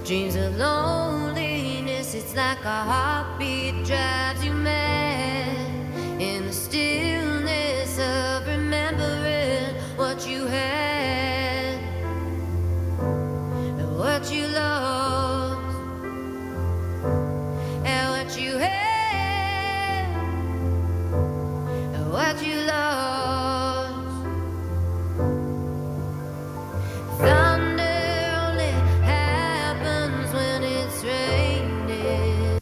Dreams of loneliness, it's like a heartbeat drives you mad. In the stillness of remembering what you had and what you lost and what you had and what you lost. Thunder only happens when it's raining.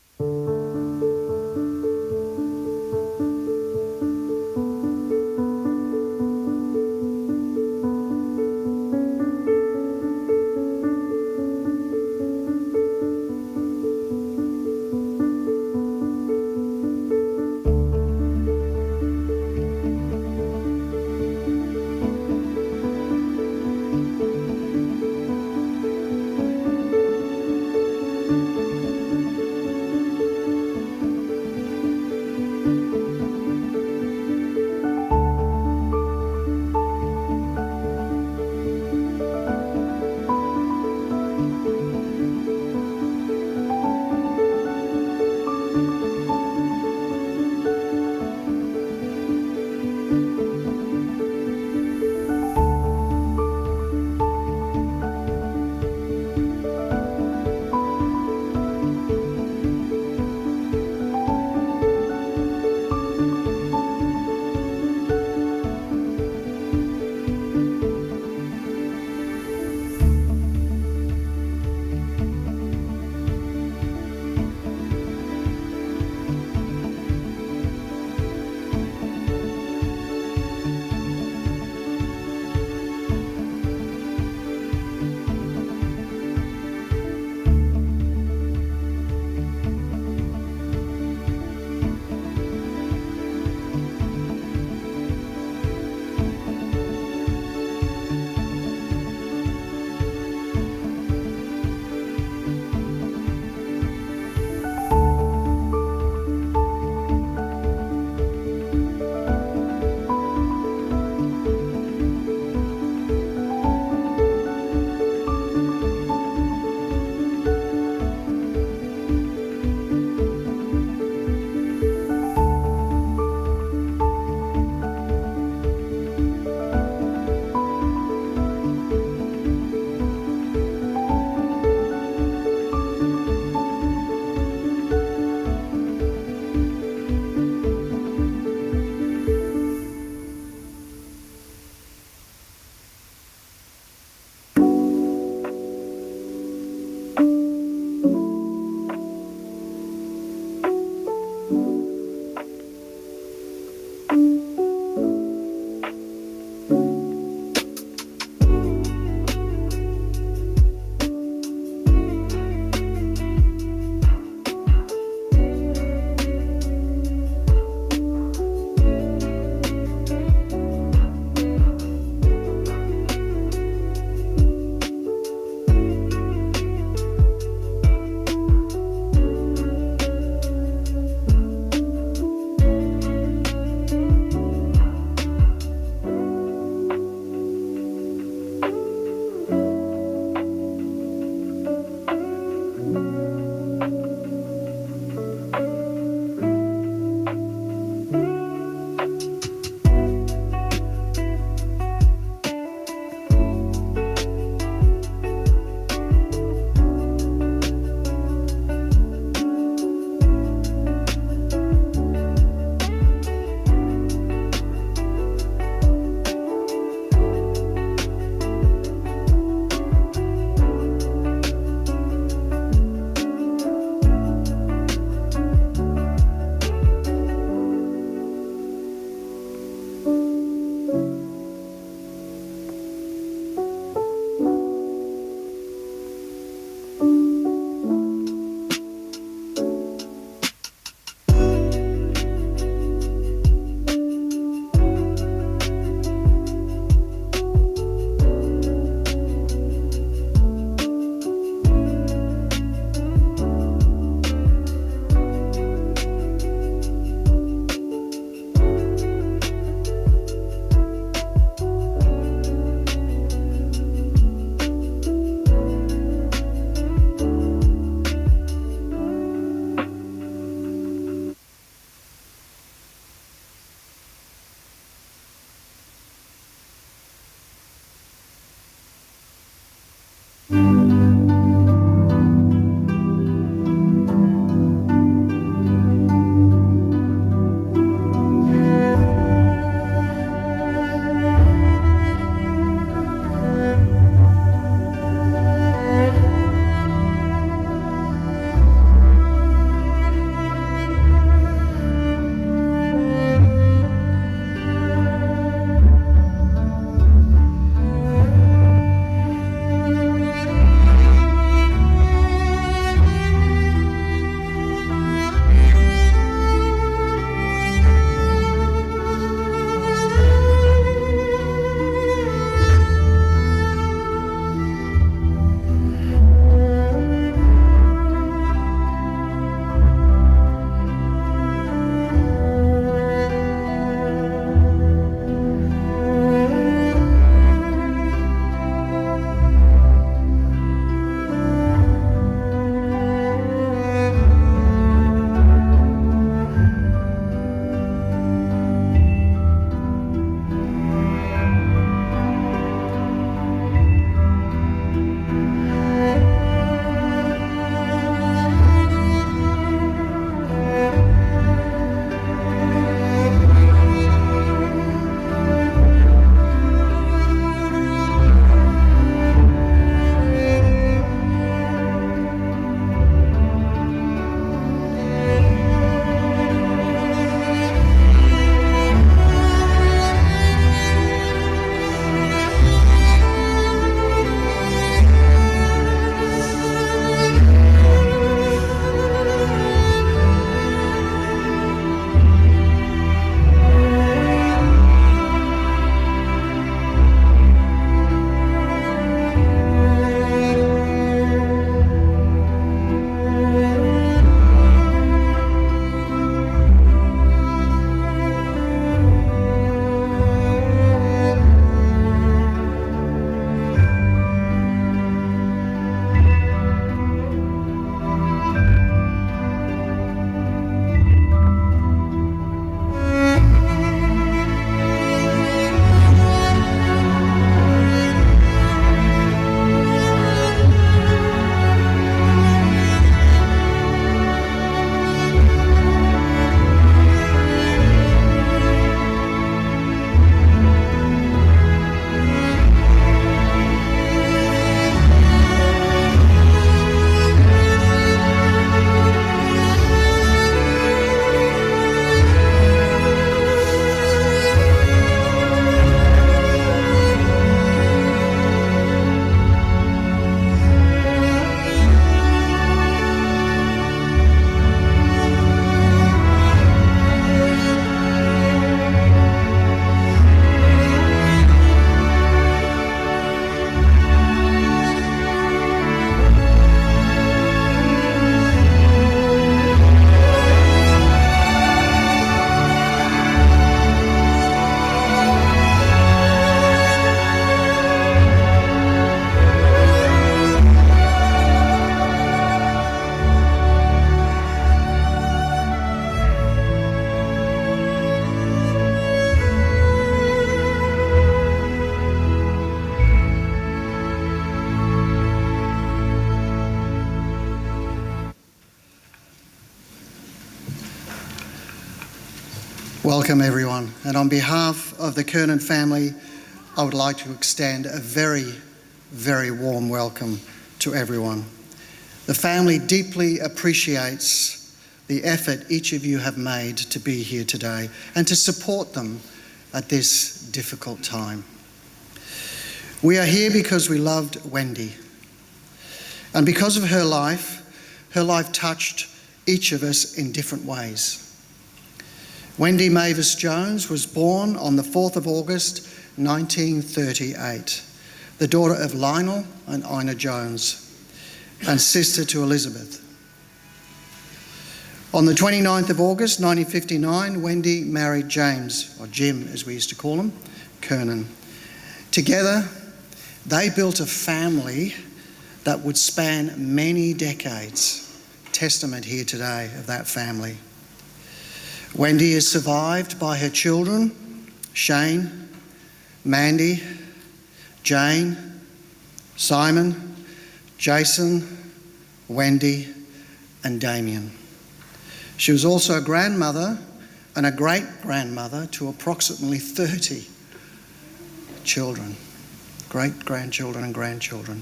Welcome everyone, and on behalf of the Kernan family, I would like to extend a very, very warm welcome to everyone. The family deeply appreciates the effort each of you have made to be here today and to support them at this difficult time. We are here because we loved Wendy, and because of her life touched each of us in different ways. Wendy Mavis Jones was born on the 4th of August 1938, the daughter of Lionel and Ina Jones, and sister to Elizabeth. On the 29th of August 1959, Wendy married James, or Jim as we used to call him, Kernan. Together, they built a family that would span many decades. Testament here today of that family. Wendy is survived by her children, Shane, Mandy, Jane, Simon, Jason, Wendy, and Damien. She was also a grandmother and a great-grandmother to approximately 30 children, great-grandchildren and grandchildren.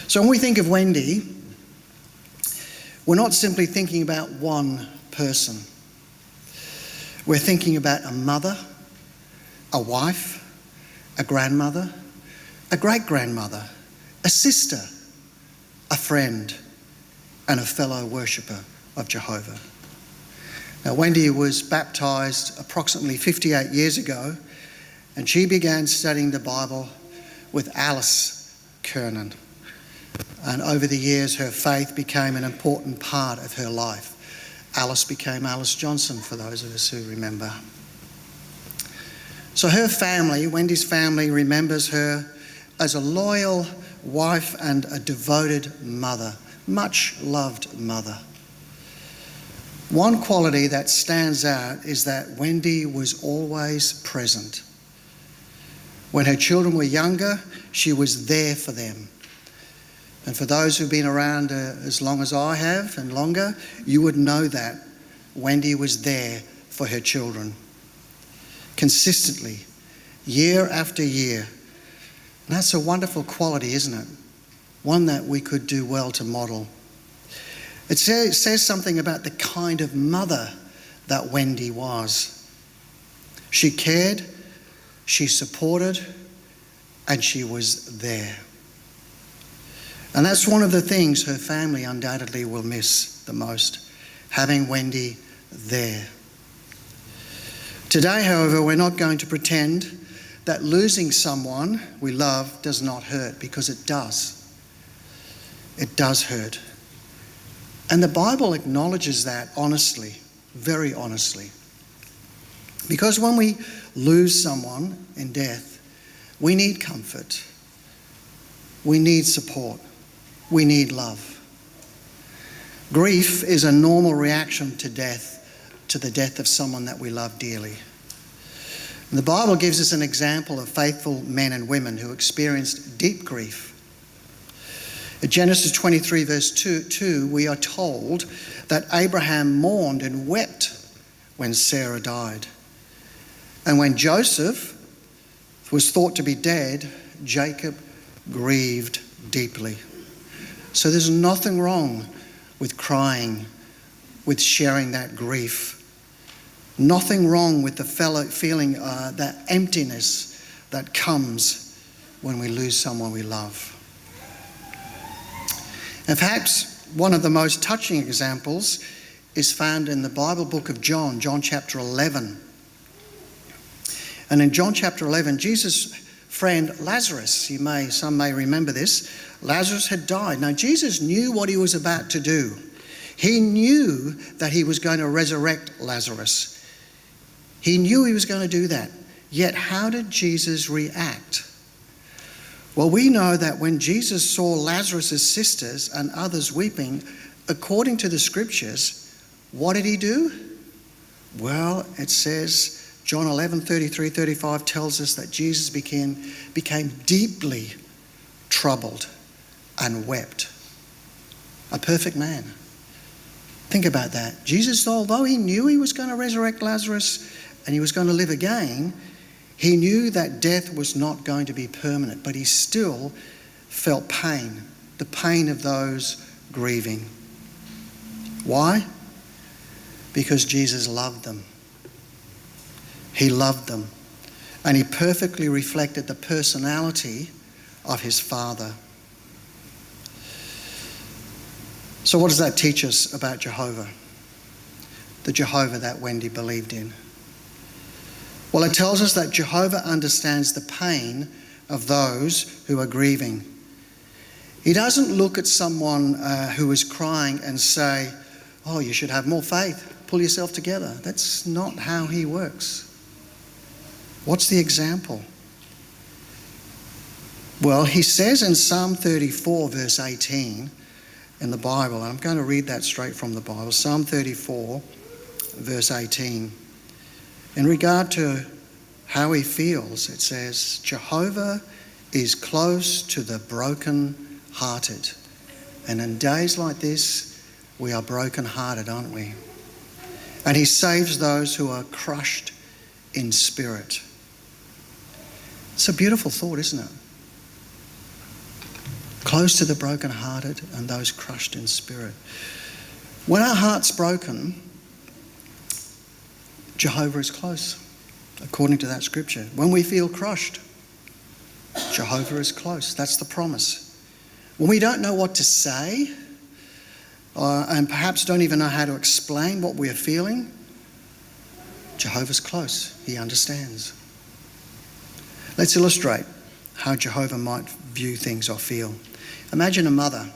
So when we think of Wendy, we're not simply thinking about one person. We're thinking about a mother, a wife, a grandmother, a great-grandmother, a sister, a friend, and a fellow worshipper of Jehovah. Now, Wendy was baptised approximately 58 years ago, and she began studying the Bible with Alice Kernan. And over the years, her faith became an important part of her life. Alice became Alice Johnson, for those of us who remember. So her family, Wendy's family, remembers her as a loyal wife and a devoted mother, much loved mother. One quality that stands out is that Wendy was always present. When her children were younger, she was there for them. And for those who've been around as long as I have and longer, you would know that Wendy was there for her children. Consistently, year after year. And that's a wonderful quality, isn't it? One that we could do well to model. It says something about the kind of mother that Wendy was. She cared, she supported, and she was there. And that's one of the things her family undoubtedly will miss the most, having Wendy there. Today, however, we're not going to pretend that losing someone we love does not hurt, because it does. It does hurt. And the Bible acknowledges that honestly, very honestly. Because when we lose someone in death, we need comfort. We need support. We need love. Grief is a normal reaction to death, to the death of someone that we love dearly. And the Bible gives us an example of faithful men and women who experienced deep grief. In Genesis 23 verse 2, we are told that Abraham mourned and wept when Sarah died. And when Joseph was thought to be dead, Jacob grieved deeply. So there's nothing wrong with crying, with sharing that grief. Nothing wrong with the feeling that emptiness that comes when we lose someone we love. And perhaps one of the most touching examples is found in the Bible book of John, John chapter 11. And in John chapter 11, Jesus' friend Lazarus, some may remember this, Lazarus had died. Now, Jesus knew what he was about to do. He knew that he was going to resurrect Lazarus. He knew he was going to do that. Yet, how did Jesus react? Well, we know that when Jesus saw Lazarus' sisters and others weeping, according to the scriptures, what did he do? Well, it says, John 11:33-35 tells us that Jesus became deeply troubled and wept. A perfect man. Think about that. Jesus, although he knew he was going to resurrect Lazarus and he was going to live again, he knew that death was not going to be permanent, but he still felt pain, the pain of those grieving. Why? Because Jesus loved them. He loved them, and he perfectly reflected the personality of his Father. So what does that teach us about Jehovah? The Jehovah that Wendy believed in. Well, it tells us that Jehovah understands the pain of those who are grieving. He doesn't look at someone who is crying and say, "Oh, you should have more faith, pull yourself together." That's not how he works. What's the example? Well, he says in Psalm 34, verse 18, in the Bible, and I'm going to read that straight from the Bible, Psalm 34, verse 18. In regard to how he feels, it says, "Jehovah is close to the broken-hearted." And in days like this, we are broken-hearted, aren't we? And he saves those who are crushed in spirit. It's a beautiful thought, isn't it? Close to the broken-hearted and those crushed in spirit. When our heart's broken, Jehovah is close, according to that scripture. When we feel crushed, Jehovah is close. That's the promise. When we don't know what to say, and perhaps don't even know how to explain what we are feeling, Jehovah's close. He understands. Let's illustrate how Jehovah might view things or feel. Imagine a mother.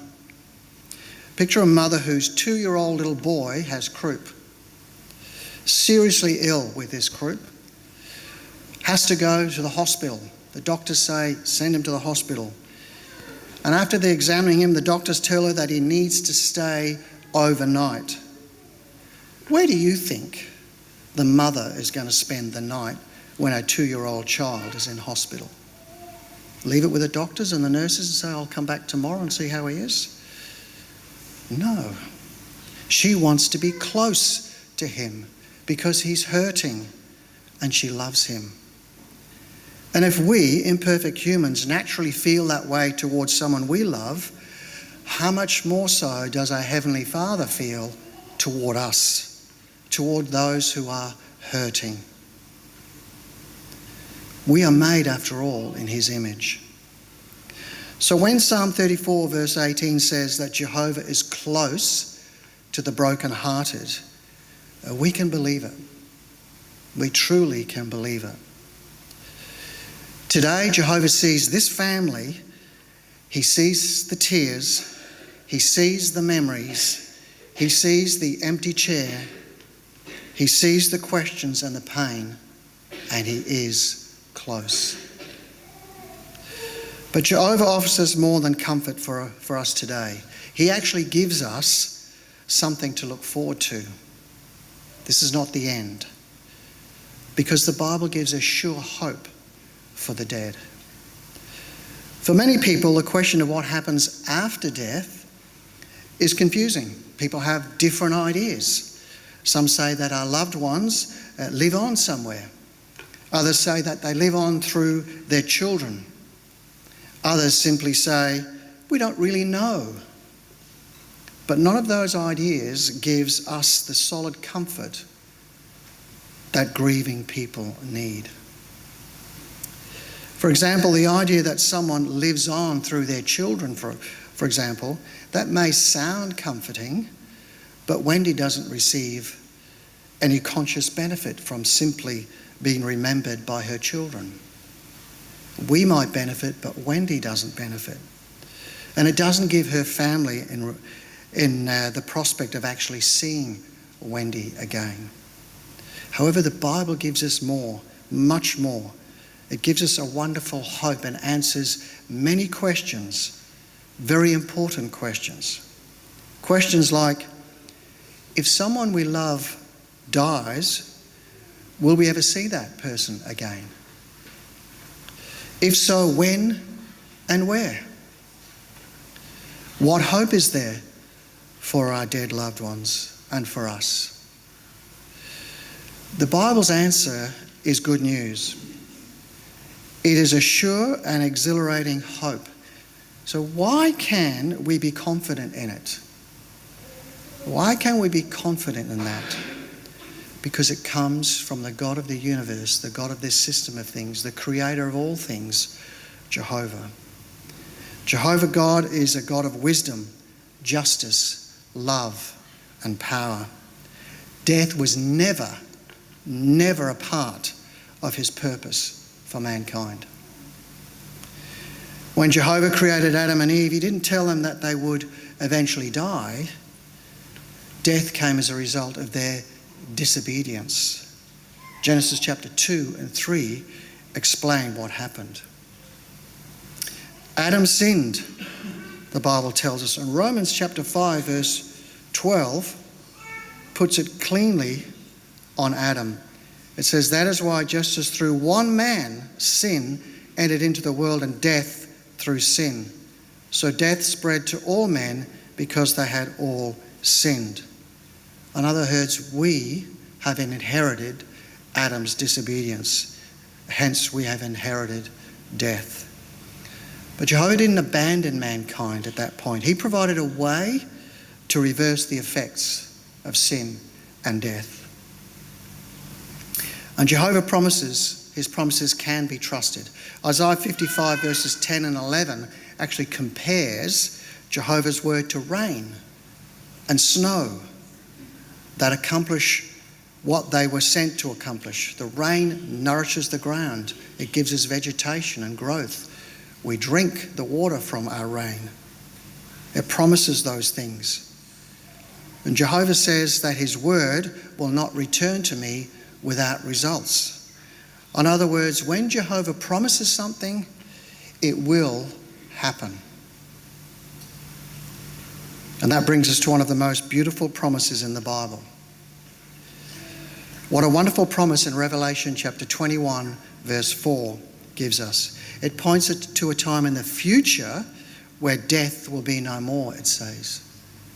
Picture a mother whose 2-year-old little boy has croup. Seriously ill with this croup. Has to go to the hospital. The doctors say, send him to the hospital. And after they're examining him, the doctors tell her that he needs to stay overnight. Where do you think the mother is going to spend the night when a 2-year-old child is in hospital? Leave it with the doctors and the nurses and say, "I'll come back tomorrow and see how he is"? No. She wants to be close to him because he's hurting and she loves him. And if we, imperfect humans, naturally feel that way towards someone we love, how much more so does our Heavenly Father feel toward us, toward those who are hurting? We are made, after all, in his image. So when Psalm 34 verse 18 says that Jehovah is close to the brokenhearted, we can believe it. We truly can believe it. Today, Jehovah sees this family. He sees the tears. He sees the memories. He sees the empty chair. He sees the questions and the pain, and he is close. But Jehovah offers us more than comfort for us today. He actually gives us something to look forward to. This is not the end, because the Bible gives us sure hope for the dead. For many people, the question of what happens after death is confusing. People have different ideas. Some say that our loved ones live on somewhere. Others say that they live on through their children. Others simply say, we don't really know. But none of those ideas gives us the solid comfort that grieving people need. For example, the idea that someone lives on through their children, for example, that may sound comforting, but Wendy doesn't receive any conscious benefit from simply being remembered by her children. We might benefit, but Wendy doesn't benefit. And it doesn't give her family in the prospect of actually seeing Wendy again. However, the Bible gives us more, much more. It gives us a wonderful hope and answers many questions, very important questions. Questions like, if someone we love dies, will we ever see that person again? If so, when and where? What hope is there for our dead loved ones? and for us? The Bible's answer is good news. It is a sure and exhilarating hope. So why can we be confident in it? Why can we be confident in that? Because it comes from the God of the universe, the God of this system of things, the creator of all things, Jehovah. Jehovah God is a God of wisdom, justice, love, and power. Death was never a part of his purpose for mankind. When Jehovah created Adam and Eve, he didn't tell them that they would eventually die. Death came as a result of their disobedience. Genesis chapter 2 and 3 explain what happened. Adam sinned, the Bible tells us, and Romans chapter 5 verse 12 puts it cleanly on Adam. It says, that is why just as through one man sin entered into the world and death through sin, so death spread to all men because they had all sinned. In other words, we have inherited Adam's disobedience. Hence we have inherited death. But Jehovah didn't abandon mankind at that point. He provided a way to reverse the effects of sin and death. And Jehovah promises, his promises can be trusted. Isaiah 55 verses 10 and 11 actually compares Jehovah's word to rain and snow that accomplish what they were sent to accomplish. The rain nourishes the ground. It gives us vegetation and growth. We drink the water from our rain. It promises those things. And Jehovah says that his word will not return to me without results. In other words, when Jehovah promises something, it will happen. And that brings us to one of the most beautiful promises in the Bible. What a wonderful promise in Revelation chapter 21 verse 4 gives us. It points to a time in the future where death will be no more, it says.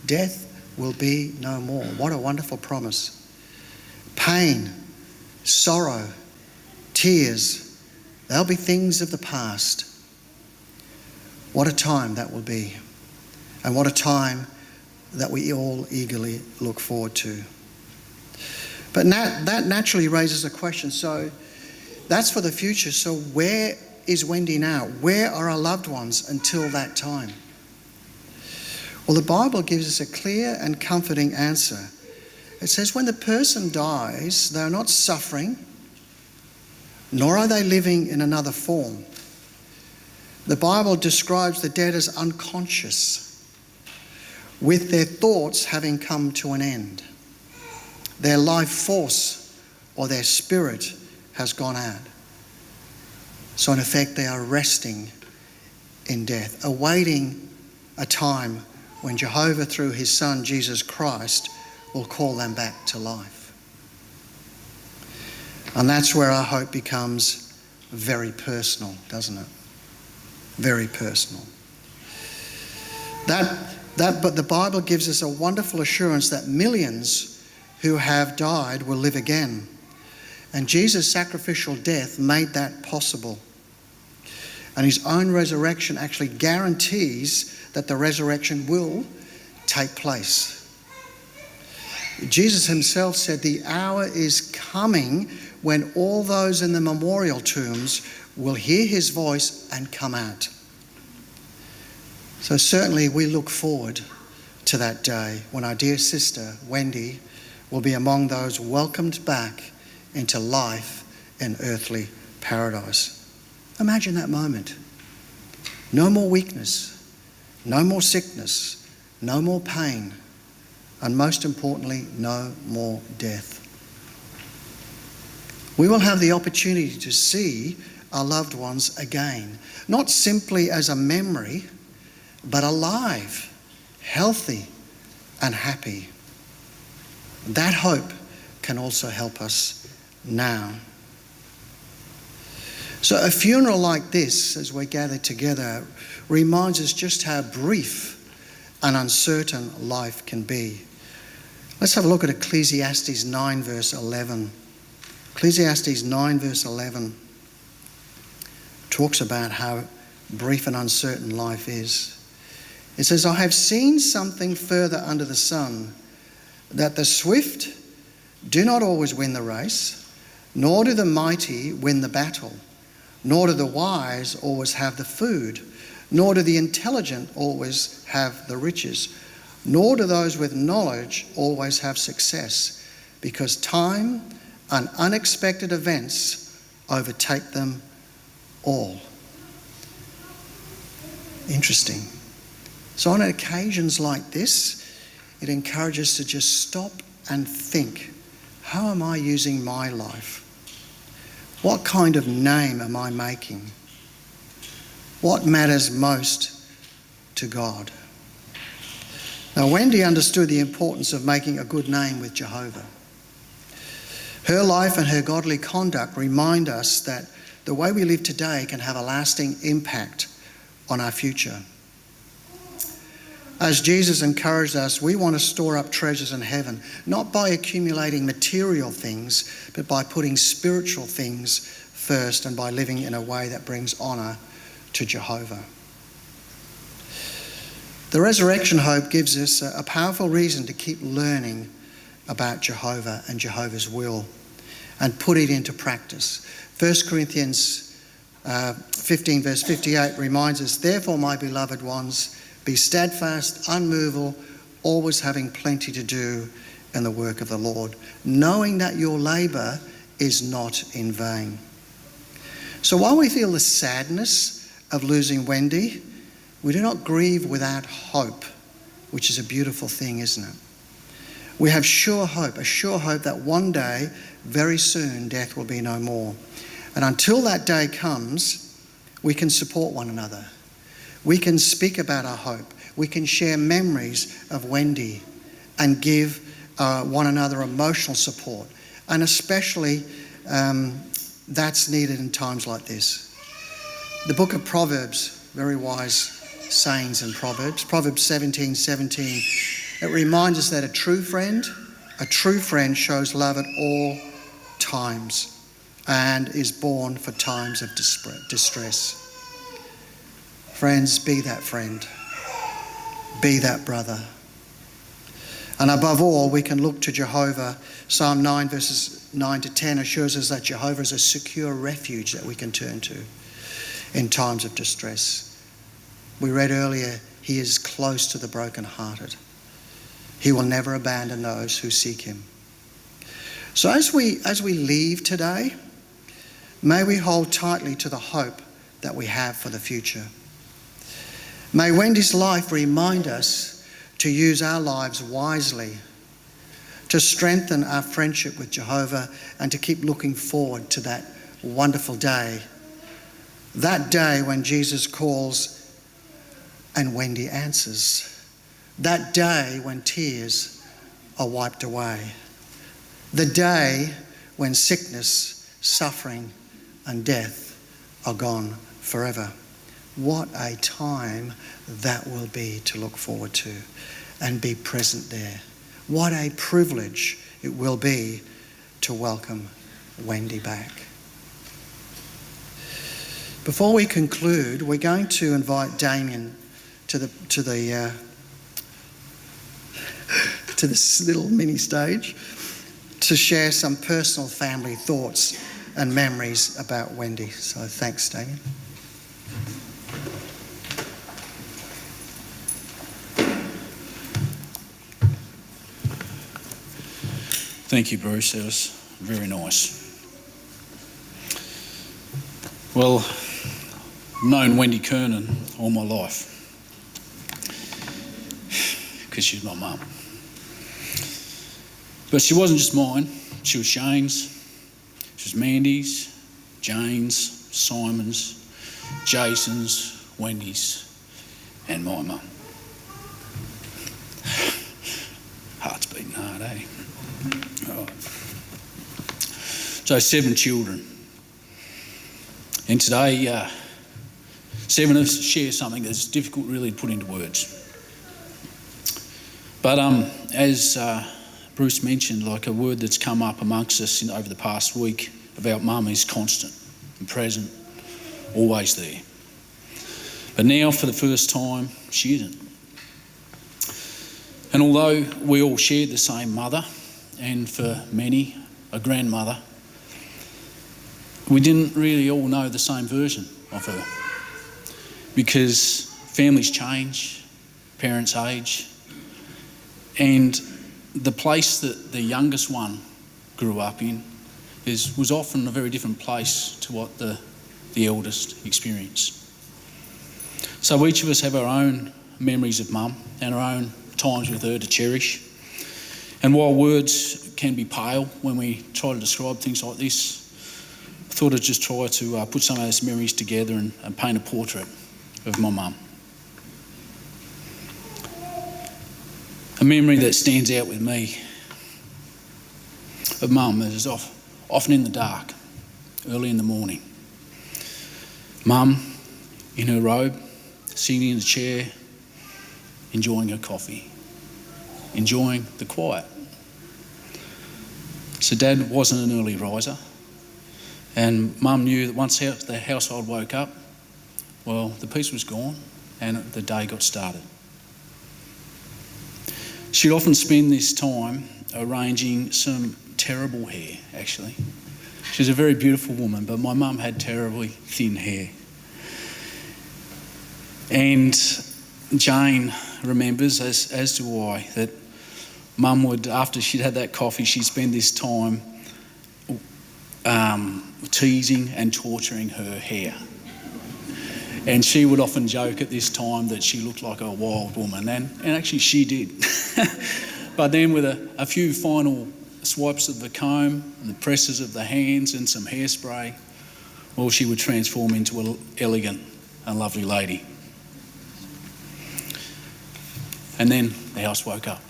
Death will be no more. What a wonderful promise. Pain, sorrow, tears, they'll be things of the past. What a time that will be. And what a time that we all eagerly look forward to. But that naturally raises a question. So that's for the future. So where is Wendy now? Where are our loved ones until that time? Well, the Bible gives us a clear and comforting answer. It says when the person dies, they are not suffering, nor are they living in another form. The Bible describes the dead as unconscious, with their thoughts having come to an end. Their life force or their spirit has gone out. So in effect, they are resting in death, awaiting a time when Jehovah, through his Son, Jesus Christ, will call them back to life. And that's where our hope becomes very personal, doesn't it? Very personal. But the Bible gives us a wonderful assurance that millions who have died will live again. And Jesus' sacrificial death made that possible. And his own resurrection actually guarantees that the resurrection will take place. Jesus himself said, the hour is coming when all those in the memorial tombs will hear his voice and come out. So certainly we look forward to that day when our dear sister, Wendy, will be among those welcomed back into life in earthly paradise. Imagine that moment. No more weakness, no more sickness, no more pain, and most importantly, no more death. We will have the opportunity to see our loved ones again, not simply as a memory, but alive, healthy, and happy. That hope can also help us now. So a funeral like this, as we gather together, reminds us just how brief and uncertain life can be. Let's have a look at Ecclesiastes 9 verse 11. Ecclesiastes 9 verse 11 talks about how brief and uncertain life is. It says, I have seen something further under the sun, that the swift do not always win the race, nor do the mighty win the battle, nor do the wise always have the food, nor do the intelligent always have the riches, nor do those with knowledge always have success, because time and unexpected events overtake them all. Interesting. So on occasions like this, it encourages us to just stop and think, how am I using my life? What kind of name am I making? What matters most to God? Now, Wendy understood the importance of making a good name with Jehovah. Her life and her godly conduct remind us that the way we live today can have a lasting impact on our future. As Jesus encouraged us, we want to store up treasures in heaven, not by accumulating material things, but by putting spiritual things first and by living in a way that brings honour to Jehovah. The resurrection hope gives us a powerful reason to keep learning about Jehovah and Jehovah's will and put it into practice. 1 Corinthians 15 verse 58 reminds us, therefore, my beloved ones, be steadfast, unmovable, always having plenty to do in the work of the Lord, knowing that your labour is not in vain. So while we feel the sadness of losing Wendy, we do not grieve without hope, which is a beautiful thing, isn't it? We have sure hope, a sure hope that one day, very soon, death will be no more. And until that day comes, we can support one another. We can speak about our hope. We can share memories of Wendy and give one another emotional support. And especially that's needed in times like this. The book of Proverbs, very wise sayings in Proverbs 17:17, it reminds us that a true friend shows love at all times and is born for times of distress. Friends, be that friend. Be that brother. And above all, we can look to Jehovah. Psalm 9 verses 9 to 10 assures us that Jehovah is a secure refuge that we can turn to in times of distress. We read earlier, he is close to the brokenhearted. He will never abandon those who seek him. So as we leave today, may we hold tightly to the hope that we have for the future. May Wendy's life remind us to use our lives wisely, to strengthen our friendship with Jehovah, and to keep looking forward to that wonderful day. That day when Jesus calls and Wendy answers. That day when tears are wiped away. The day when sickness, suffering, and death are gone forever. What a time that will be to look forward to and be present there. What a privilege it will be to welcome Wendy back. Before we conclude, we're going to invite Damien to this little mini stage to share some personal family thoughts and memories about Wendy. So thanks, Damien. Thank you, Bruce. That was very nice. Well, I've known Wendy Kernan all my life because she's my mum. But she wasn't just mine. She was Shane's, she was Mandy's, Jane's, Simon's, Jason's, Wendy's, and my mum. Heart's beating hard, eh? Right. So 7 children. And today, 7 of us share something that's difficult really to put into words. But as Bruce mentioned, like a word that's come up amongst us over the past week about mum is constant and present, always there. But now, for the first time, she isn't. And although we all shared the same mother, and for many, a grandmother, we didn't really all know the same version of her. Because families change, parents age, and the place that the youngest one grew up in was often a very different place to what the eldest experienced. So each of us have our own memories of mum and our own times with her to cherish. And while words can be pale when we try to describe things like this, I thought I'd just try to put some of those memories together and paint a portrait of my mum. A memory that stands out with me of mum is often in the dark, early in the morning. Mum in her robe, sitting in a chair, enjoying her coffee, enjoying the quiet. So Dad wasn't an early riser, and Mum knew that once the household woke up, well, the peace was gone and the day got started. She'd often spend this time arranging some terrible hair, actually. She was a very beautiful woman, but my mum had terribly thin hair. And Jane remembers, as do I, that Mum would, after she'd had that coffee, she'd spend this time teasing and torturing her hair. And she would often joke at this time that she looked like a wild woman, and actually she did. But then with a few final swipes of the comb and the presses of the hands and some hairspray, well, she would transform into an elegant and lovely lady. And then the house woke up.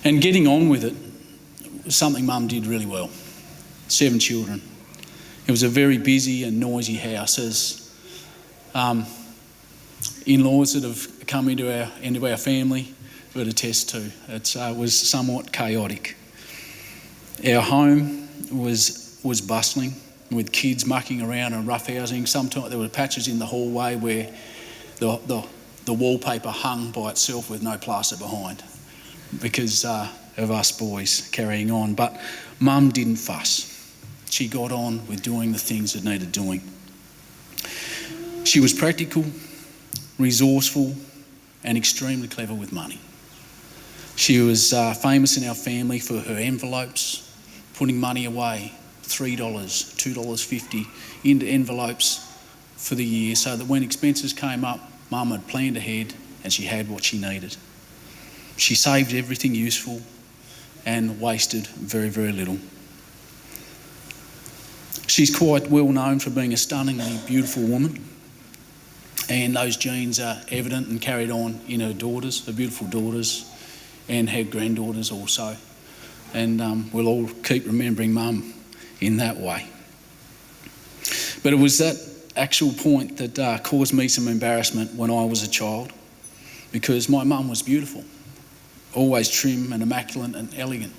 And getting on with it was something Mum did really well. 7 children. It was a very busy and noisy house, as in-laws that have come into our family would attest to. It was somewhat chaotic. Our home was bustling, with kids mucking around and roughhousing. Sometimes there were patches in the hallway where the wallpaper hung by itself with no plaster behind because of us boys carrying on. But Mum didn't fuss. She got on with doing the things that needed doing. She was practical, resourceful, and extremely clever with money. She was famous in our family for her envelopes, putting money away, $3, $2.50 into envelopes for the year, so that when expenses came up, Mum had planned ahead and she had what she needed. She saved everything useful and wasted very, very little. She's quite well known for being a stunningly beautiful woman, and those genes are evident and carried on in her daughters, her beautiful daughters, and her granddaughters also. And we'll all keep remembering Mum in that way. But it was that actual point that caused me some embarrassment when I was a child, because my mum was beautiful, always trim and immaculate and elegant.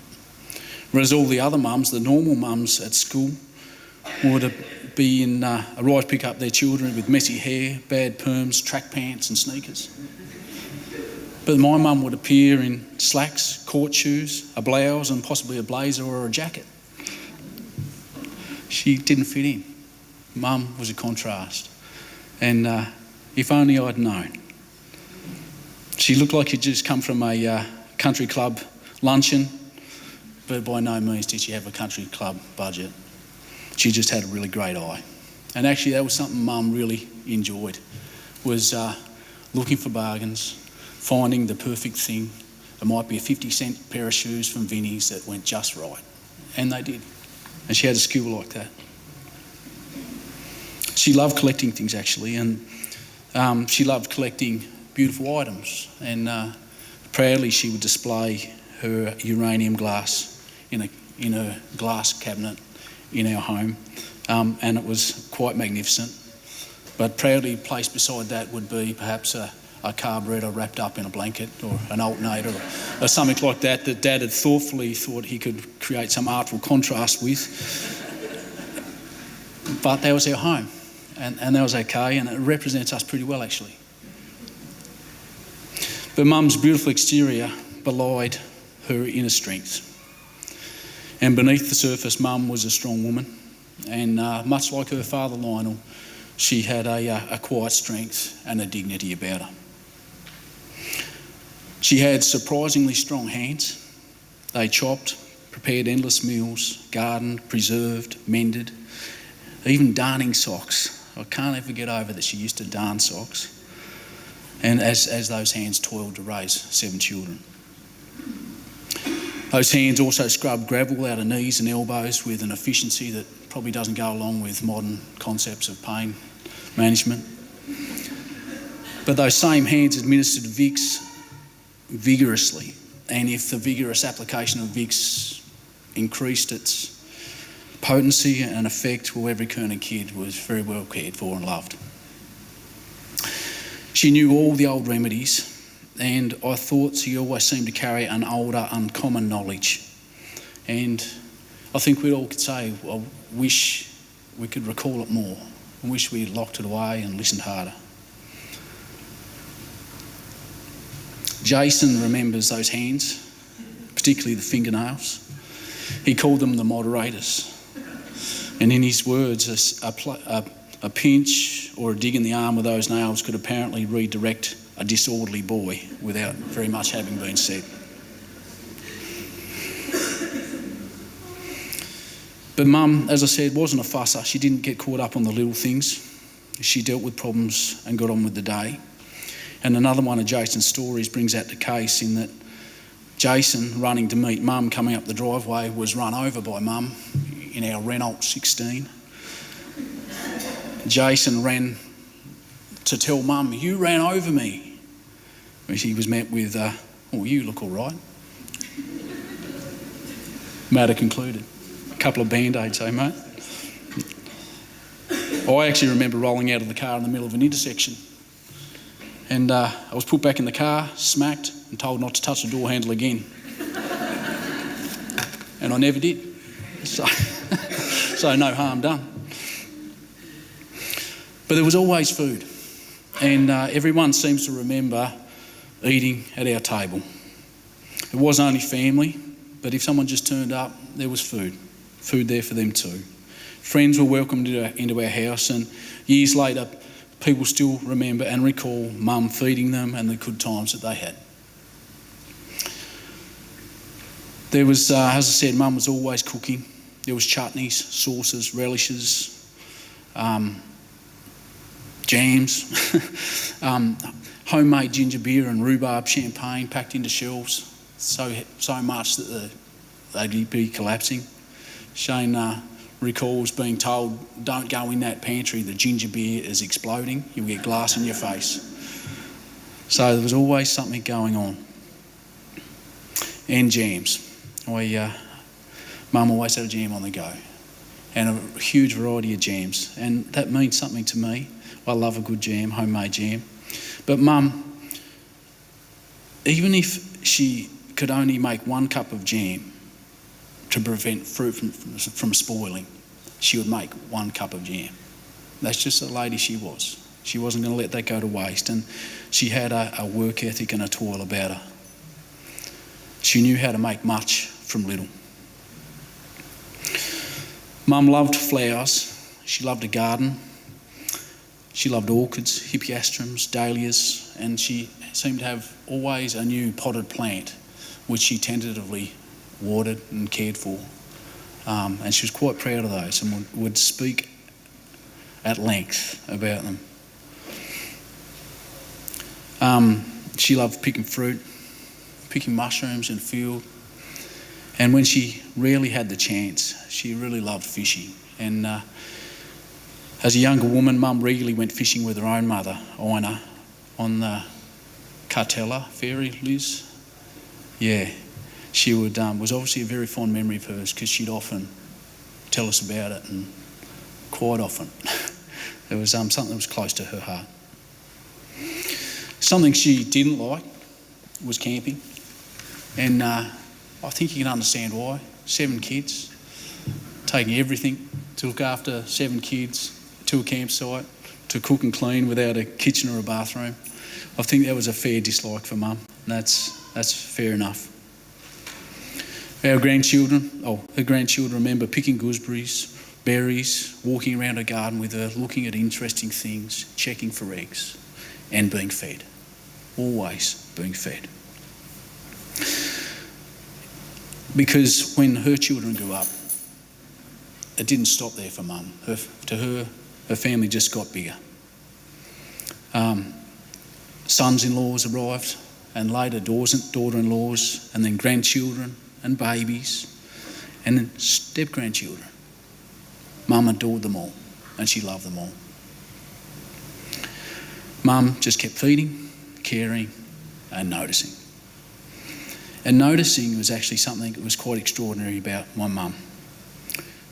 Whereas all the other mums, the normal mums at school, would be arrive to pick up their children with messy hair, bad perms, track pants and sneakers. But my mum would appear in slacks, court shoes, a blouse and possibly a blazer or a jacket. She didn't fit in. Mum was a contrast. And if only I'd known. She looked like she'd just come from a country club luncheon, but by no means did she have a country club budget. She just had a really great eye. And actually that was something Mum really enjoyed, was looking for bargains, finding the perfect thing. It might be a 50-cent pair of shoes from Vinnie's that went just right. And they did. And she had a skill like that. She loved collecting things, actually, and she loved collecting beautiful items. And proudly she would display her uranium glass in a glass cabinet in our home, and it was quite magnificent. But proudly placed beside that would be perhaps a a carburettor wrapped up in a blanket or an alternator or something like that Dad had thoughtfully thought he could create some artful contrast with. But that was our home, and that was okay, and it represents us pretty well actually. But Mum's beautiful exterior belied her inner strength. And beneath the surface, Mum was a strong woman, and much like her father Lionel, she had a quiet strength and a dignity about her. She had surprisingly strong hands. They chopped, prepared endless meals, gardened, preserved, mended, even darning socks. I can't ever get over that she used to darn socks. And as those hands toiled to raise 7 children. Those hands also scrubbed gravel out of knees and elbows with an efficiency that probably doesn't go along with modern concepts of pain management. But those same hands administered Vicks vigorously, and if the vigorous application of Vicks increased its potency and effect, well, every Kernan kid was very well cared for and loved. She knew all the old remedies, and I thought she always seemed to carry an older, uncommon knowledge. And I think we all could say, I wish we could recall it more. I wish we had locked it away and listened harder. Jason remembers those hands, particularly the fingernails. He called them the moderators. And in his words, a pinch or a dig in the arm with those nails could apparently redirect a disorderly boy without very much having been said. But Mum, as I said, wasn't a fusser. She didn't get caught up on the little things. She dealt with problems and got on with the day. And another one of Jason's stories brings out the case in that Jason, running to meet Mum coming up the driveway, was run over by Mum in our Renault 16. Jason ran to tell Mum, "You ran over me." He was met with, "Oh, you look all right." Matter concluded. A couple of band-aids, eh, mate? I actually remember rolling out of the car in the middle of an intersection. And I was put back in the car, smacked, and told not to touch the door handle again. And I never did. So no harm done. But there was always food. And everyone seems to remember eating at our table. It was only family, but if someone just turned up, there was food there for them too. Friends were welcomed into our house, and years later, people still remember and recall Mum feeding them and the good times that they had. There was, as I said, Mum was always cooking. There was chutneys, sauces, relishes, jams, homemade ginger beer and rhubarb champagne packed into shelves, so much that they'd be collapsing. Shane recalls being told, "Don't go in that pantry, the ginger beer is exploding, you'll get glass in your face." So there was always something going on. And jams. Mum always had a jam on the go, and a huge variety of jams, and that means something to me. I love a good jam, homemade jam. But Mum, even if she could only make 1 cup of jam to prevent fruit from spoiling, she would make 1 cup of jam. That's just the lady she was. She wasn't going to let that go to waste, and she had a work ethic and a toil about her. She knew how to make much from little. Mum loved flowers. She loved a garden. She loved orchids, hippeastrums, dahlias, and she seemed to have always a new potted plant which she tentatively watered and cared for. And she was quite proud of those and would speak at length about them. She loved picking fruit, picking mushrooms in the field. And when she rarely had the chance, she really loved fishing. And as a younger woman, Mum regularly went fishing with her own mother, Ina, on the Cartella ferry, Liz. Yeah, she would was obviously a very fond memory of hers because she'd often tell us about it, and quite often it was something that was close to her heart. Something she didn't like was camping, and I think you can understand why. 7 kids, taking everything to look after 7 kids to a campsite, to cook and clean without a kitchen or a bathroom. I think that was a fair dislike for Mum, and that's fair enough. Her grandchildren remember picking gooseberries, berries, walking around her garden with her, looking at interesting things, checking for eggs, and being fed. Always being fed. Because when her children grew up, it didn't stop there for Mum. To her family just got bigger. Sons-in-laws arrived, and later daughter-in-laws, and then grandchildren and babies, and then step-grandchildren. Mum adored them all, and she loved them all. Mum just kept feeding, caring, and noticing. And noticing was actually something that was quite extraordinary about my mum.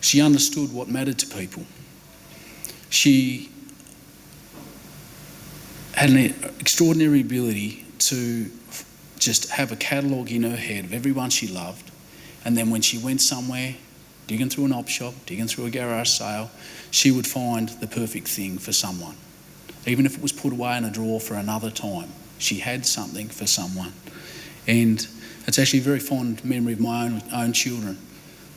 She understood what mattered to people. She had an extraordinary ability to just have a catalogue in her head of everyone she loved, and then when she went somewhere, digging through an op shop, digging through a garage sale, she would find the perfect thing for someone. Even if it was put away in a drawer for another time, she had something for someone. And it's actually a very fond memory of my own children,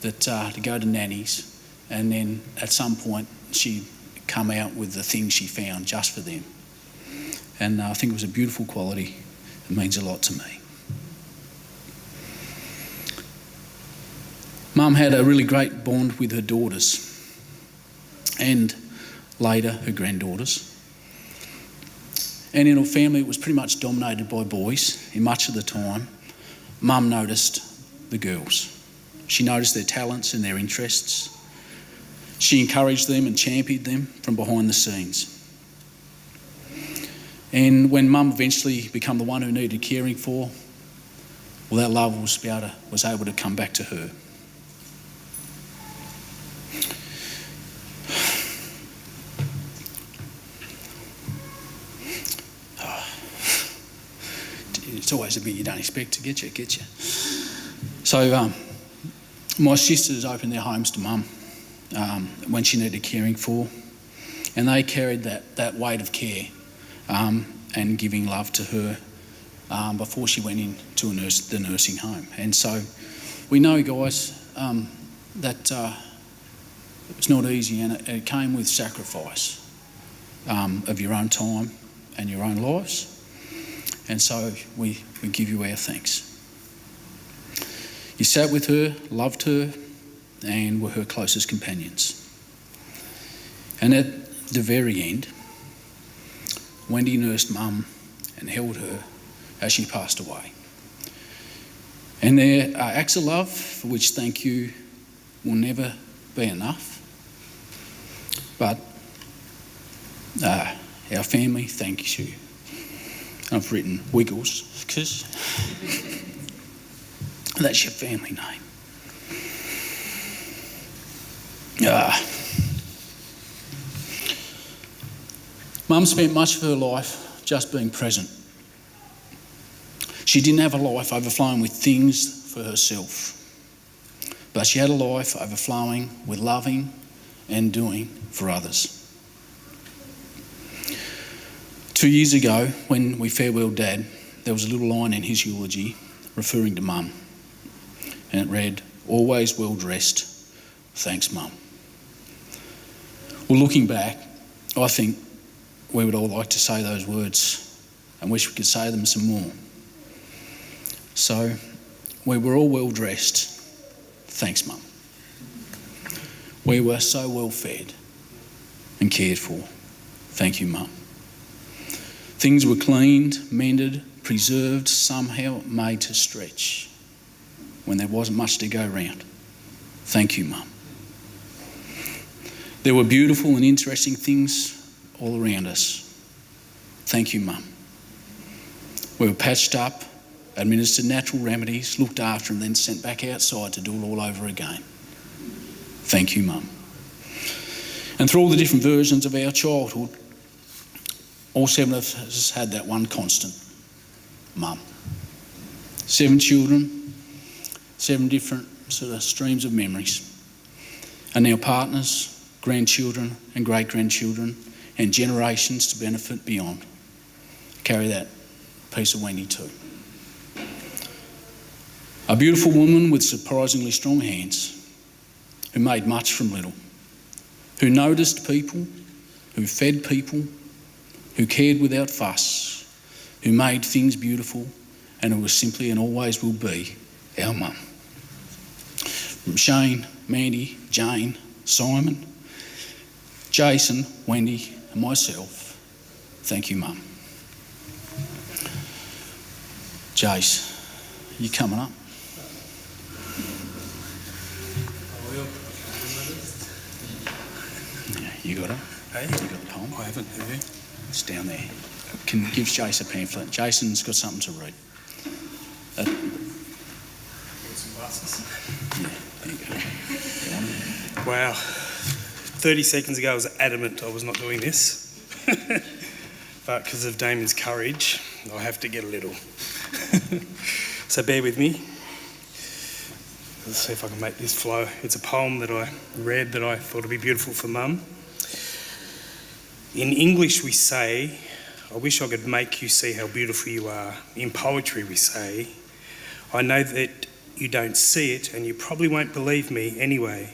that to go to nannies, and then at some point she'd come out with the thing she found just for them. And I think it was a beautiful quality. It means a lot to me. Mum had a really great bond with her daughters, and later her granddaughters. And in her family it was pretty much dominated by boys. In much of the time, Mum noticed the girls. She noticed their talents and their interests. She encouraged them and championed them from behind the scenes. And when Mum eventually became the one who needed caring for, well, that love was able to come back to her. It's always a bit you don't expect to get you. So my sisters opened their homes to Mum when she needed caring for, and they carried that weight of care and giving love to her before she went into the nursing home. And so we know, guys, that it's not easy, and it came with sacrifice of your own time and your own lives. And so we give you our thanks. You sat with her, loved her, and were her closest companions. And at the very end, Wendy nursed Mum and held her as she passed away. And there are acts of love for which thank you will never be enough. But our family thanks you. I've written Wiggles because that's your family name. Mum spent much of her life just being present. She didn't have a life overflowing with things for herself, but she had a life overflowing with loving and doing for others. 2 years ago, when we farewelled Dad, there was a little line in his eulogy referring to Mum, and it read, "Always well dressed, thanks Mum." Well, looking back, I think we would all like to say those words and wish we could say them some more. So, we were all well dressed, thanks Mum. We were so well fed and cared for, thank you Mum. Things were cleaned, mended, preserved, somehow made to stretch when there wasn't much to go round. Thank you, Mum. There were beautiful and interesting things all around us. Thank you, Mum. We were patched up, administered natural remedies, looked after and then sent back outside to do it all over again. Thank you, Mum. And through all the different versions of our childhood, all 7 of us had that one constant: Mum. 7 children, 7 different sort of streams of memories. And now partners, grandchildren and great-grandchildren and generations to benefit beyond carry that piece of Wendy too. A beautiful woman with surprisingly strong hands, who made much from little, who noticed people, who fed people, who cared without fuss, who made things beautiful, and who was simply and always will be our mum. From Shane, Mandy, Jane, Simon, Jason, Wendy and myself, thank you, Mum. Jace, you coming up? Yeah, you got it? Hey? You got the poem? I haven't, have you? It's down there. Can give Jace a pamphlet. Jason's got something to read. Some glasses. Yeah, there you go. Wow. 30 seconds ago I was adamant I was not doing this. But because of Damon's courage, I have to get a little. So bear with me. Let's see if I can make this flow. It's a poem that I read that I thought would be beautiful for Mum. In English we say, I wish I could make you see how beautiful you are. In poetry we say, I know that you don't see it and you probably won't believe me anyway,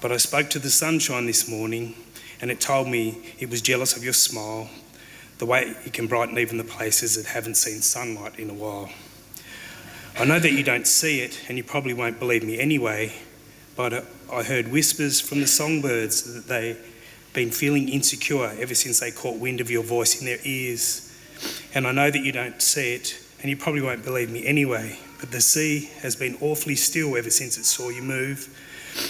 but I spoke to the sunshine this morning and it told me it was jealous of your smile, the way it can brighten even the places that haven't seen sunlight in a while. I know that you don't see it and you probably won't believe me anyway, but I heard whispers from the songbirds that they've been feeling insecure ever since they caught wind of your voice in their ears. And I know that you don't see it and you probably won't believe me anyway, but the sea has been awfully still ever since it saw you move.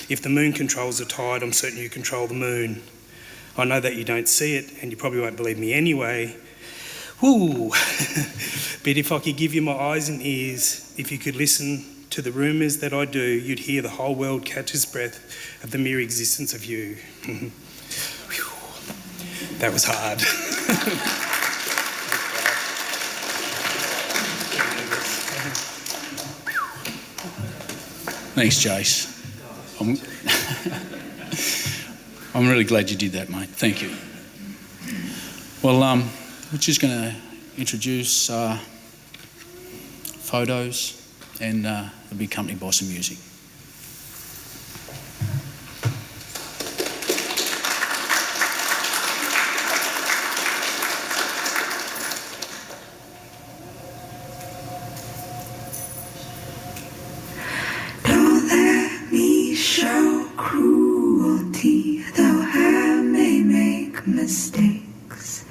If the moon controls the tide, I'm certain you control the moon. I know that you don't see it and you probably won't believe me anyway. Woo! But if I could give you my eyes and ears, if you could listen to the rumours that I do, you'd hear the whole world catch its breath of the mere existence of you. That was hard. Thanks, Jace. I'm really glad you did that, mate. Thank you. Well, we're just going to introduce photos and they'll be accompanied by some music. Don't let me show cruelty, though I may make mistakes.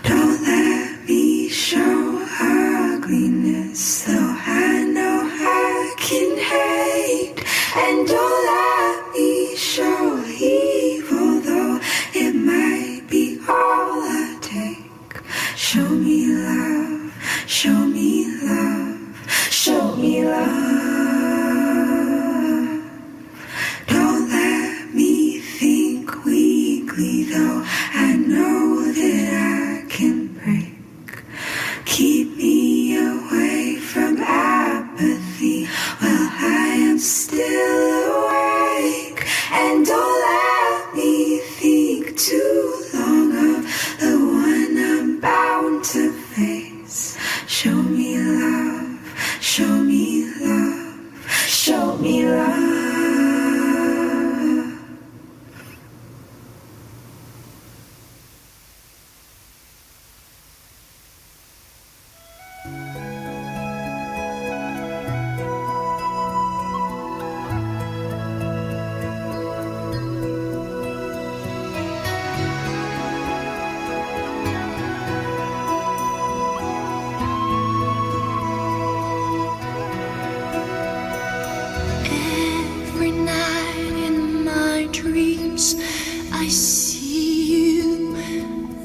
Don't let me show ugliness, though I know I can hate. And don't let me show evil, though it might be all I take. Show me love, show me love, show me love. Don't let me think weakly, though I know that I can break. Keep me away from apathy while I am still awake. And don't let me think too long of the one I'm bound to face. Show me love, show me love, show me love. Every night in my dreams, I see you,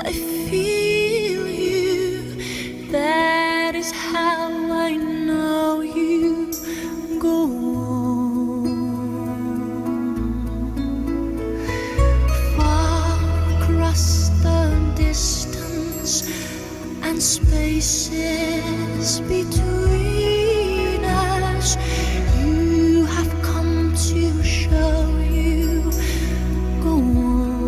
I feel you. That is how I know you go on. Far across the distance, and spaces between us. You have come to show you go on.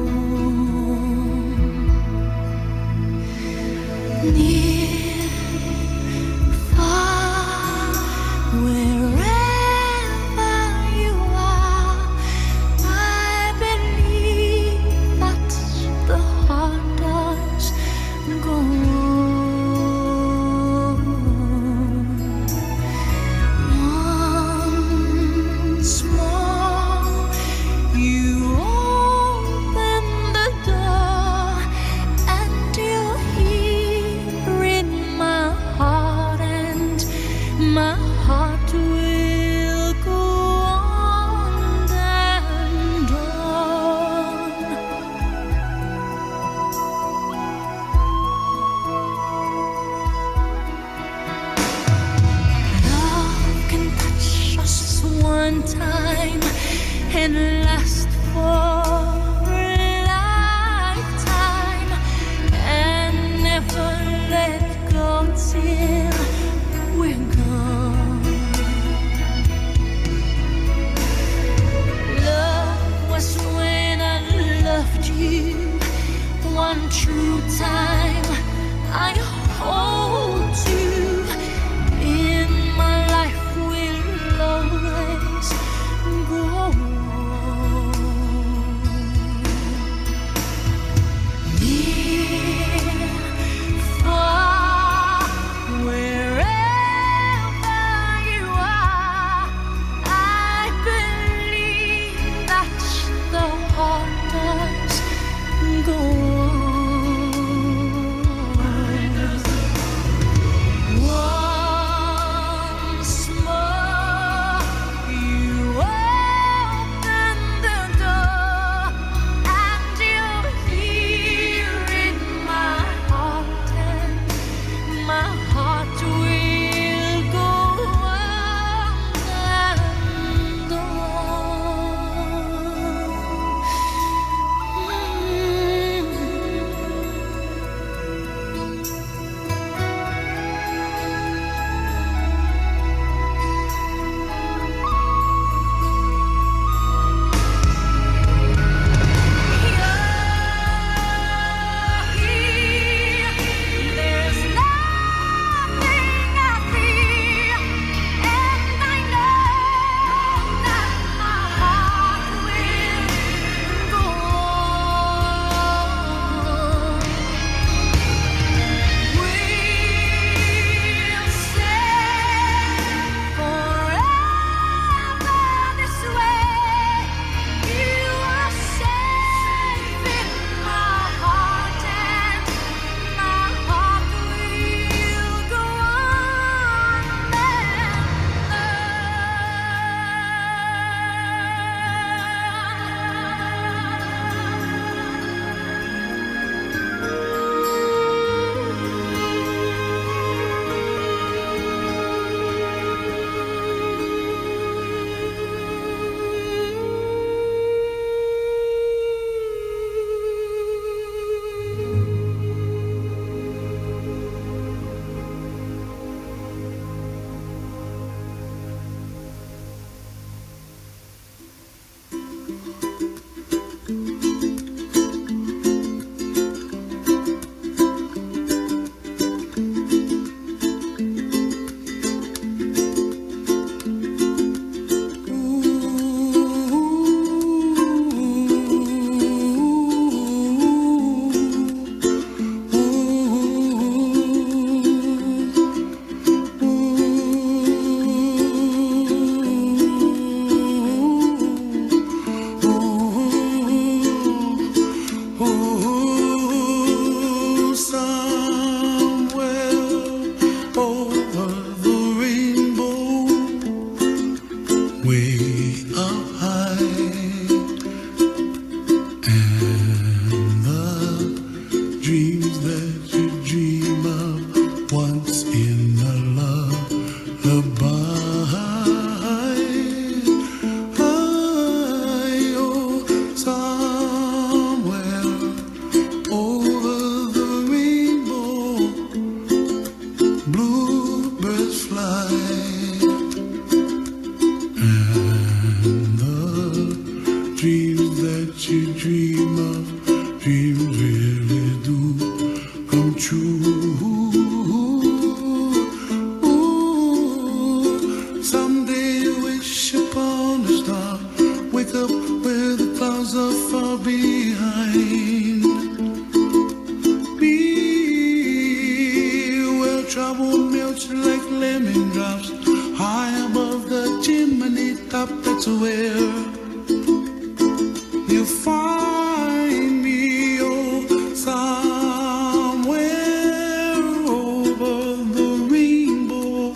Near, far, wherever you are, I believe that the heart does go on. One trouble melts like lemon drops high above the chimney top. That's where you find me, oh, somewhere over the rainbow.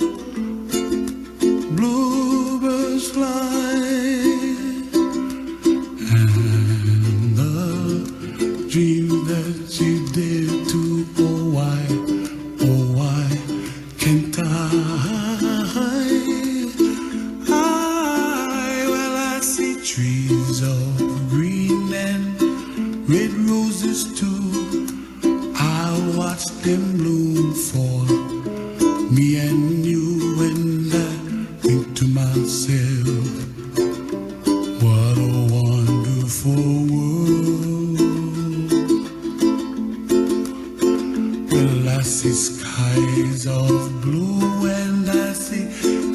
Bluebirds fly, and the dream that you dare to, oh why can't well, I see trees of green and red roses too. I watch them bloom for me and you, and I think to myself, what a wonderful world. Well, I see skies of blue and I see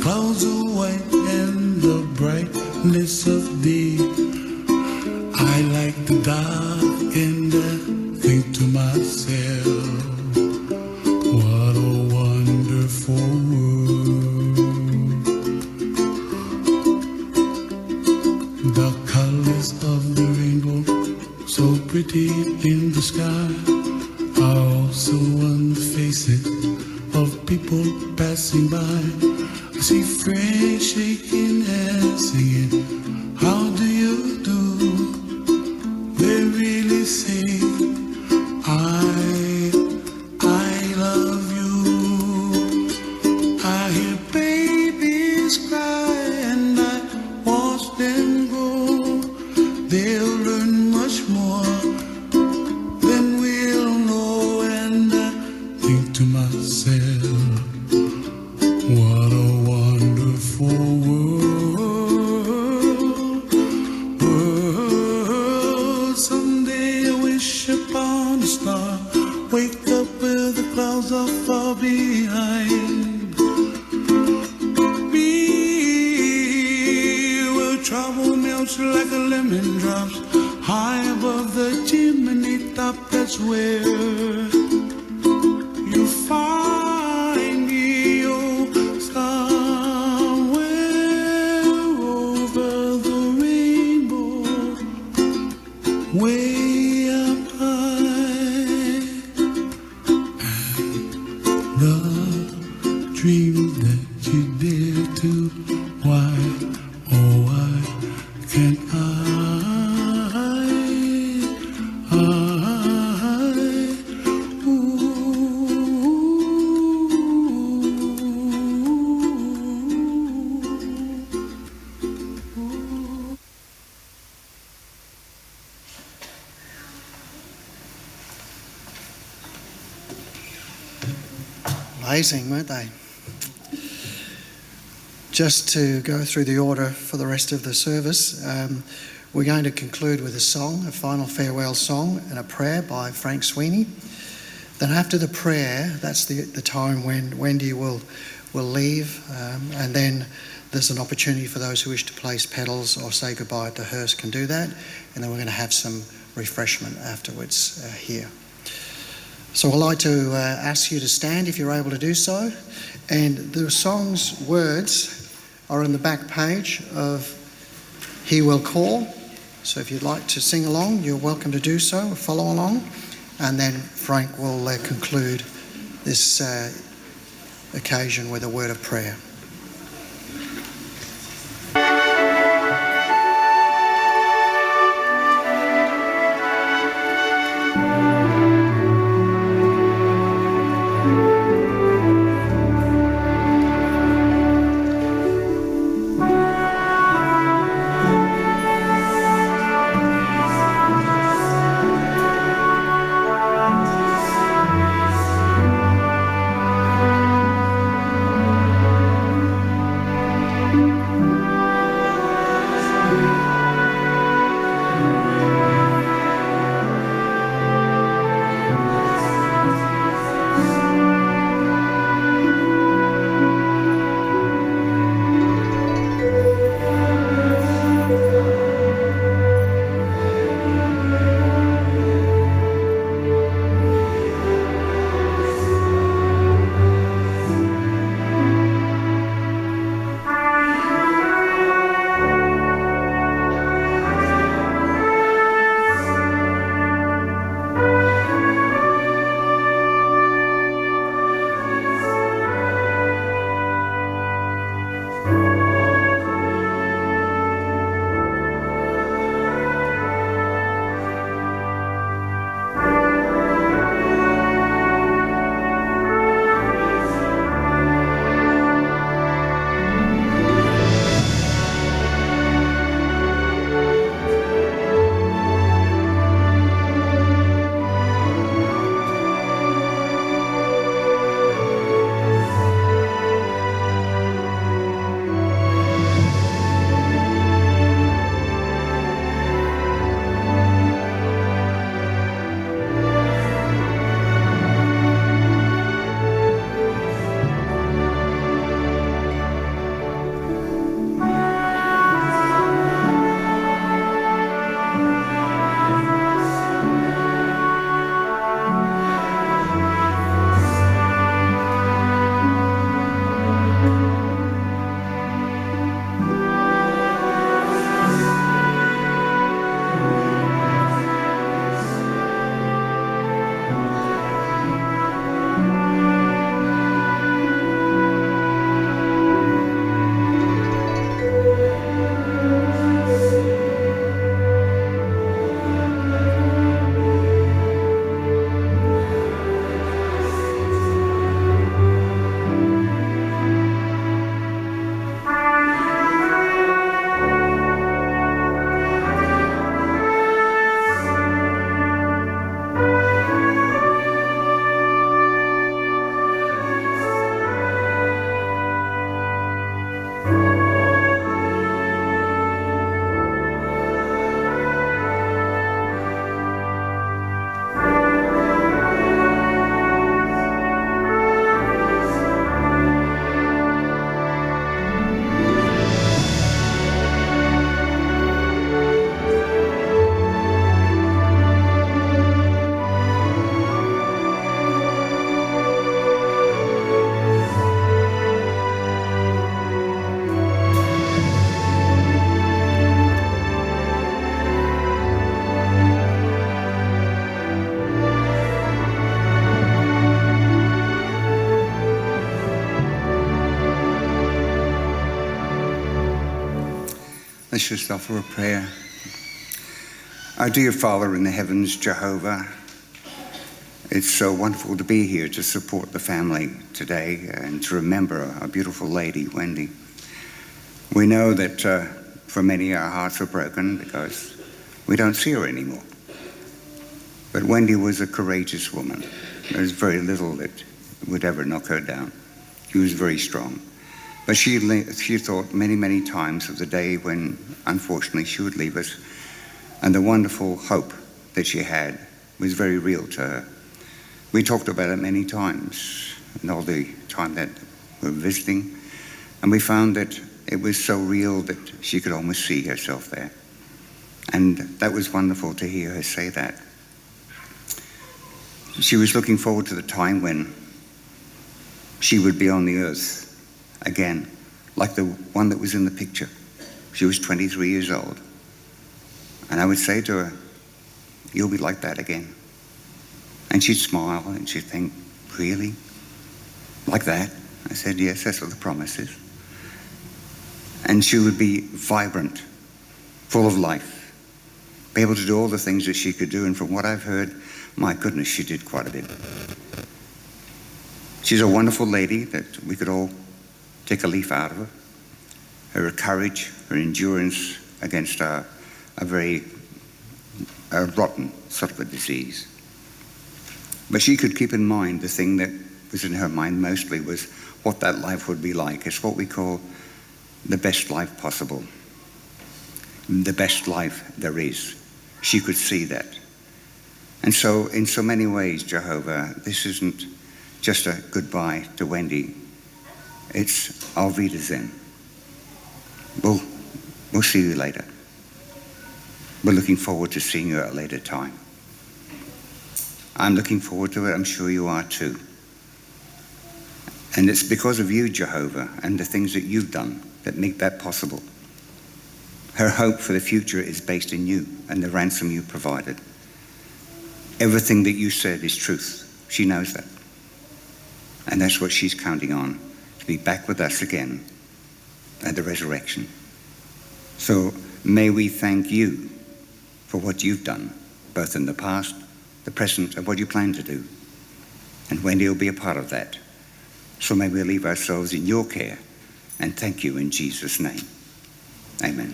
clouds of white and the brightness of day. I like the dark and I think to myself, what a wonderful world. The colors of the rainbow, so pretty in the sky, are also on the faces of people passing by. I see friends shaking and singing, how do you do? They really say, I love you. I hear babies cry and I watch them grow. They'll learn much more than we'll know, and I think to myself, what a wonderful world. Someday I wish upon a star, wake up where the clouds are far behind me, where trouble melts like a lemon drops high above the chimney top. That's where you find me, oh, somewhere over the rainbow, way up high. And the dream that you dare to, why, oh, why can't Amazing, weren't they? Just to go through the order for the rest of the service, we're going to conclude with a song, a final farewell song and a prayer by Frank Sweeney. Then after the prayer, that's the time when Wendy will leave, and then there's an opportunity for those who wish to place petals or say goodbye to Hearst can do that, and then we're going to have some refreshment afterwards here. So I'd like to ask you to stand if you're able to do so, and the song's words are on the back page of He Will Call. So if you'd like to sing along, you're welcome to do so, follow along, and then Frank will conclude this occasion with a word of prayer. Let's just offer a prayer. Our dear Father in the heavens, Jehovah, it's so wonderful to be here to support the family today and to remember our beautiful lady, Wendy. We know that for many our hearts are broken because we don't see her anymore. But Wendy was a courageous woman. There was very little that would ever knock her down. She was very strong. But she thought many, many times of the day when, unfortunately, she would leave us. And the wonderful hope that she had was very real to her. We talked about it many times, and all the time that we were visiting. And we found that it was so real that she could almost see herself there. And that was wonderful to hear her say that. She was looking forward to the time when she would be on the earth again, like the one that was in the picture. She was 23 years old. And I would say to her, you'll be like that again. And she'd smile and she'd think, really? Like that? I said, yes, that's what the promise is. And she would be vibrant, full of life, be able to do all the things that she could do. And from what I've heard, my goodness, she did quite a bit. She's a wonderful lady that we could all take a leaf out of her. Her courage, her endurance against a very rotten sort of a disease. But she could keep in mind the thing that was in her mind mostly was what that life would be like. It's what we call the best life possible. The best life there is. She could see that. And so in so many ways, Jehovah, this isn't just a goodbye to Wendy. It's Auf Wiedersehen. We'll see you later. We're looking forward to seeing you at a later time. I'm looking forward to it. I'm sure you are too. And it's because of you, Jehovah, and the things that you've done that make that possible. Her hope for the future is based in you and the ransom you provided. Everything that you said is truth. She knows that. And that's what she's counting on, to be back with us again at the resurrection. So may we thank you for what you've done, both in the past, the present, and what you plan to do. And Wendy will be a part of that. So may we leave ourselves in your care and thank you in Jesus' name. Amen.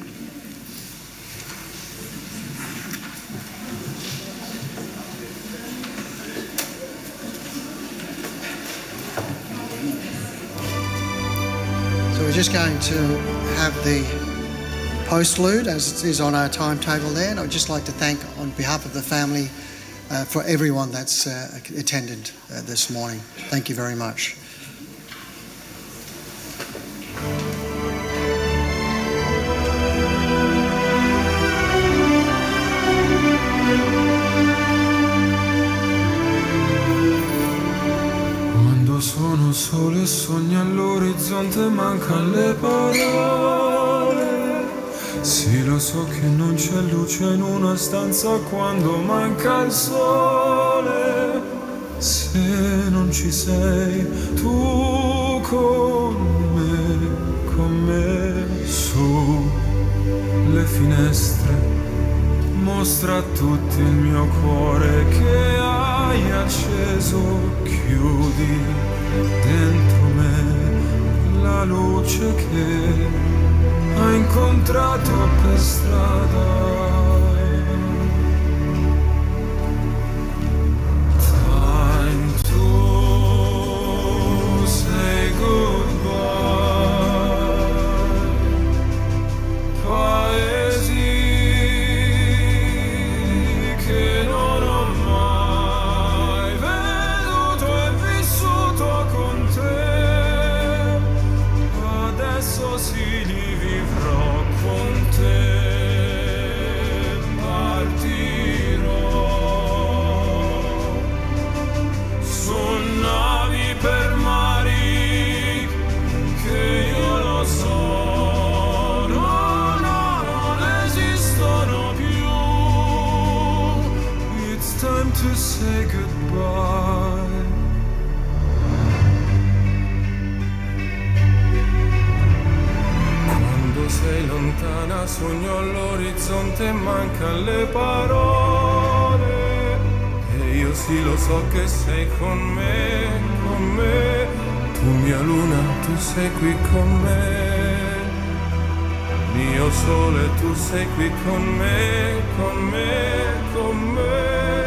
So we're just going to have the postlude as it is on our timetable there. And I'd just like to thank on behalf of the family for everyone that's attended this morning. Thank you very much. Quando sono solo e sogno all'orizzonte mancano le parole. Sì, lo so che non c'è luce in una stanza quando manca il sole. Se non ci sei tu con me, su le finestre, mostra a tutti il mio cuore che hai acceso, chiudi dentro me la luce che ha incontrato per strada. Time to say goodbye. Paesi che non ho mai veduto e vissuto con te. Adesso sì li vivrò con te. sogno all'orizzonte, mancano le parole. E io sì lo so che sei con me, con me. Tu mia luna, tu sei qui con me. Mio sole, tu sei qui con me, con me, con me.